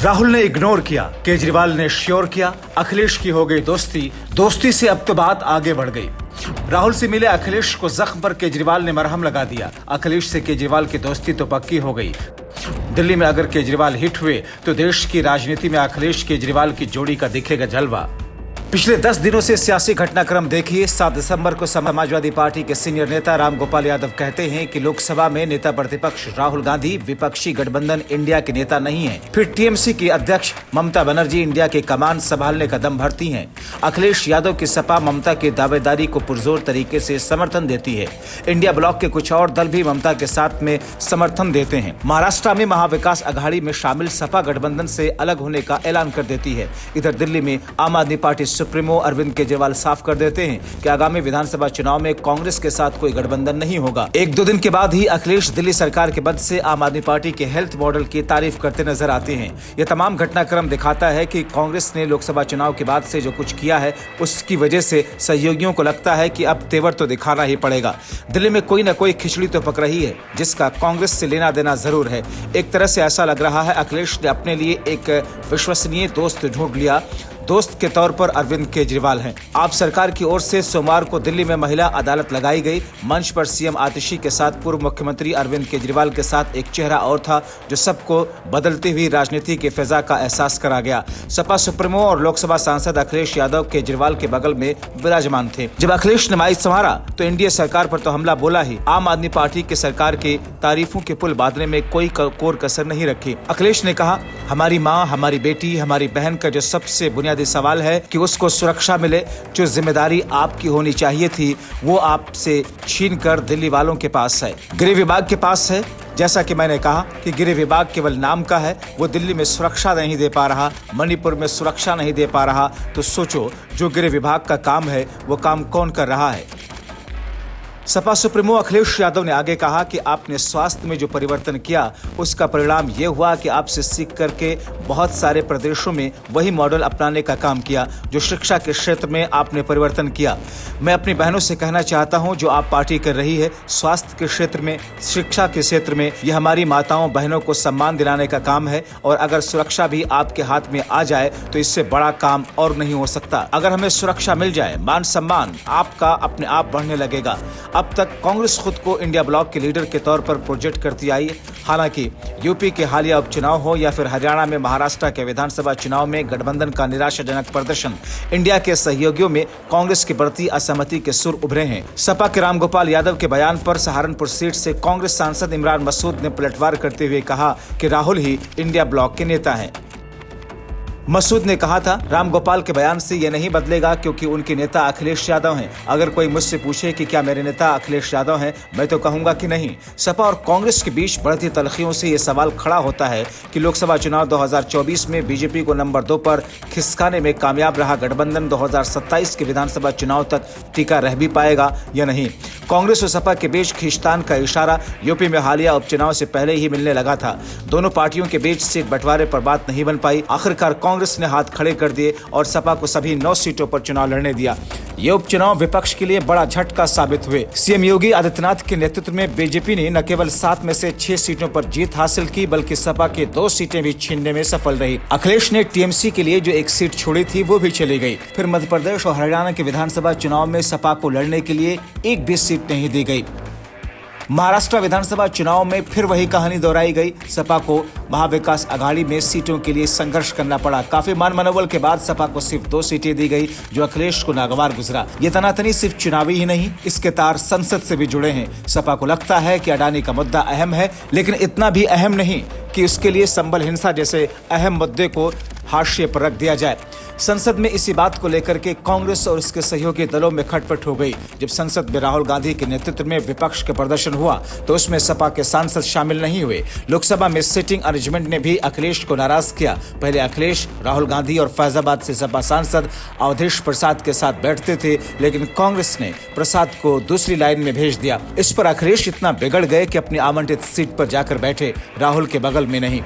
राहुल ने इग्नोर किया, केजरीवाल ने श्योर किया, अखिलेश की हो गई दोस्ती, दोस्ती से अब तो बात आगे बढ़ गई। राहुल से मिले अखिलेश को जख्म पर केजरीवाल ने मरहम लगा दिया। अखिलेश से केजरीवाल की दोस्ती तो पक्की हो गई। दिल्ली में अगर केजरीवाल हिट हुए तो देश की राजनीति में अखिलेश केजरीवाल की जोड़ी का दिखेगा जलवा। पिछले 10 दिनों से सियासी घटनाक्रम देखिए। 7 दिसंबर को समाजवादी पार्टी के सीनियर नेता रामगोपाल यादव कहते हैं कि लोकसभा में नेता प्रतिपक्ष राहुल गांधी विपक्षी गठबंधन इंडिया के नेता नहीं हैं। फिर टीएमसी की अध्यक्ष ममता बनर्जी इंडिया के कमान संभालने का दम भरती हैं। अखिलेश यादव की सपा ममता की दावेदारी को पुरजोर तरीके से समर्थन देती है। इंडिया ब्लॉक के कुछ और दल भी ममता के साथ में समर्थन देते हैं। महाराष्ट्र में महाविकास अघाड़ी में शामिल सपा गठबंधन से अलग होने का ऐलान कर देती है। इधर दिल्ली में आम आदमी पार्टी सुप्रीमो अरविंद केजरीवाल साफ कर देते हैं कि आगामी विधानसभा चुनाव में कांग्रेस के साथ कोई गठबंधन नहीं होगा। 1-2 दिन के बाद ही अखिलेश दिल्ली सरकार के बद से आम आदमी पार्टी के हेल्थ मॉडल की तारीफ करते नजर आते हैं। यह तमाम घटनाक्रम दिखाता है कि कांग्रेस ने लोकसभा चुनाव के बाद से जो कुछ किया है उसकी वजह से सहयोगियों को लगता है कि अब तेवर तो दिखाना ही पड़ेगा। दिल्ली में कोई न कोई खिचड़ी तो पक रही है जिसका कांग्रेस से लेना देना जरूर है। एक तरह से ऐसा लग रहा है अखिलेश ने अपने लिए एक विश्वसनीय दोस्त ढूंढ लिया। दोस्त के तौर पर अरविंद केजरीवाल हैं। आप सरकार की ओर से सोमवार को दिल्ली में महिला अदालत लगाई गई। मंच पर सीएम आतिशी के साथ पूर्व मुख्यमंत्री अरविंद केजरीवाल के साथ एक चेहरा और था जो सबको बदलती हुई राजनीति के फिजा का एहसास करा गया। सपा सुप्रीमो और लोकसभा सांसद अखिलेश यादव केजरीवाल के बगल में विराजमान थे। जब अखिलेश ने माइक संभाला तो एनडीए सरकार पर तो हमला बोला ही, आम आदमी पार्टी की सरकार की तारीफों के पुल बांधने में कोई कोर कसर नहीं रखी। अखिलेश ने कहा, हमारी माँ, हमारी बेटी, हमारी बहन का जो सबसे बुनियादी सवाल है कि उसको सुरक्षा मिले। जो जिम्मेदारी आपकी होनी चाहिए थी वो आपसे छीनकर दिल्ली वालों के पास है, गृह विभाग के पास है। जैसा कि मैंने कहा कि गृह विभाग केवल नाम का है, वो दिल्ली में सुरक्षा नहीं दे पा रहा, मणिपुर में सुरक्षा नहीं दे पा रहा, तो सोचो जो गृह विभाग का काम है वो काम कौन कर रहा है। सपा सुप्रीमो अखिलेश यादव ने आगे कहा कि आपने स्वास्थ्य में जो परिवर्तन किया उसका परिणाम ये हुआ कि आपसे सीख करके बहुत सारे प्रदेशों में वही मॉडल अपनाने का काम किया जो शिक्षा के क्षेत्र में आपने परिवर्तन किया। मैं अपनी बहनों से कहना चाहता हूं, जो आप पार्टी कर रही है स्वास्थ्य के क्षेत्र में, शिक्षा के क्षेत्र में, यह हमारी माताओं बहनों को सम्मान दिलाने का काम है। और अगर सुरक्षा भी आपके हाथ में आ जाए तो इससे बड़ा काम और नहीं हो सकता। अगर हमें सुरक्षा मिल जाए, मान सम्मान आपका अपने आप बढ़ने लगेगा। अब तक कांग्रेस खुद को इंडिया ब्लॉक के लीडर के तौर पर प्रोजेक्ट करती आई है। हालांकि यूपी के हालिया उपचुनाव हो या फिर हरियाणा में महाराष्ट्र के विधानसभा चुनाव में गठबंधन का निराशाजनक प्रदर्शन, इंडिया के सहयोगियों में कांग्रेस के प्रति असहमति के सुर उभरे हैं। सपा के रामगोपाल यादव के बयान पर सहारनपुर सीट से कांग्रेस सांसद इमरान मसूद ने पलटवार करते हुए कहा कि राहुल ही इंडिया ब्लॉक के नेता हैं। मसूद ने कहा था, रामगोपाल के बयान से यह नहीं बदलेगा क्योंकि उनके नेता अखिलेश यादव हैं। अगर कोई मुझसे पूछे कि क्या मेरे नेता अखिलेश यादव हैं, मैं तो कहूंगा कि नहीं। सपा और कांग्रेस के बीच बढ़ती तलखियों से यह सवाल खड़ा होता है कि लोकसभा चुनाव 2024 में बीजेपी को नंबर 2 पर खिसकाने में कामयाब रहा गठबंधन 2027 के विधानसभा चुनाव तक टीका रह भी पाएगा या नहीं। कांग्रेस और सपा के बीच खींचतान का इशारा यूपी में हालिया उपचुनाव से पहले ही मिलने लगा था। दोनों पार्टियों के बीच सीट बंटवारे पर बात नहीं बन पाई। आखिरकार कांग्रेस ने हाथ खड़े कर दिए और सपा को सभी 9 सीटों पर चुनाव लड़ने दिया। ये उपचुनाव विपक्ष के लिए बड़ा झटका साबित हुए। सीएम योगी आदित्यनाथ के नेतृत्व में बीजेपी ने न केवल 7 में से 6 सीटों पर जीत हासिल की बल्कि सपा के 2 सीटें भी छीनने में सफल रही। अखिलेश ने टीएमसी के लिए जो 1 सीट छोड़ी थी वो भी चली गई। फिर मध्य प्रदेश और हरियाणा के विधानसभा चुनाव में सपा को लड़ने के लिए एक भी सीट नहीं दी गई। महाराष्ट्र विधानसभा चुनाव में फिर वही कहानी दोहराई गई। सपा को महाविकास अघाड़ी में सीटों के लिए संघर्ष करना पड़ा। काफी मान मनोबल के बाद सपा को सिर्फ 2 सीटें दी गई जो अखिलेश को नागवार गुजरा। ये तनातनी सिर्फ चुनावी ही नहीं, इसके तार संसद से भी जुड़े हैं। सपा को लगता है कि अडानी का मुद्दा अहम है, लेकिन इतना भी अहम नहीं कि उसके लिए संबल हिंसा जैसे अहम मुद्दे को हाशिए पर रख दिया जाए। संसद में इसी बात को लेकर के कांग्रेस और इसके सहयोगी दलों में खटपट हो गई। जब संसद में राहुल गांधी के नेतृत्व में विपक्ष का प्रदर्शन हुआ तो उसमें सपा के सांसद शामिल नहीं हुए। लोकसभा में सिटिंग अरेंजमेंट ने भी अखिलेश को नाराज किया। पहले अखिलेश, राहुल गांधी और फैजाबाद से सपा सांसद अवधेश प्रसाद के साथ बैठते थे, लेकिन कांग्रेस ने प्रसाद को दूसरी लाइन में भेज दिया। इस पर अखिलेश इतना बिगड़ गए कि अपनी आवंटित सीट पर जाकर बैठे, राहुल के बगल में नहीं।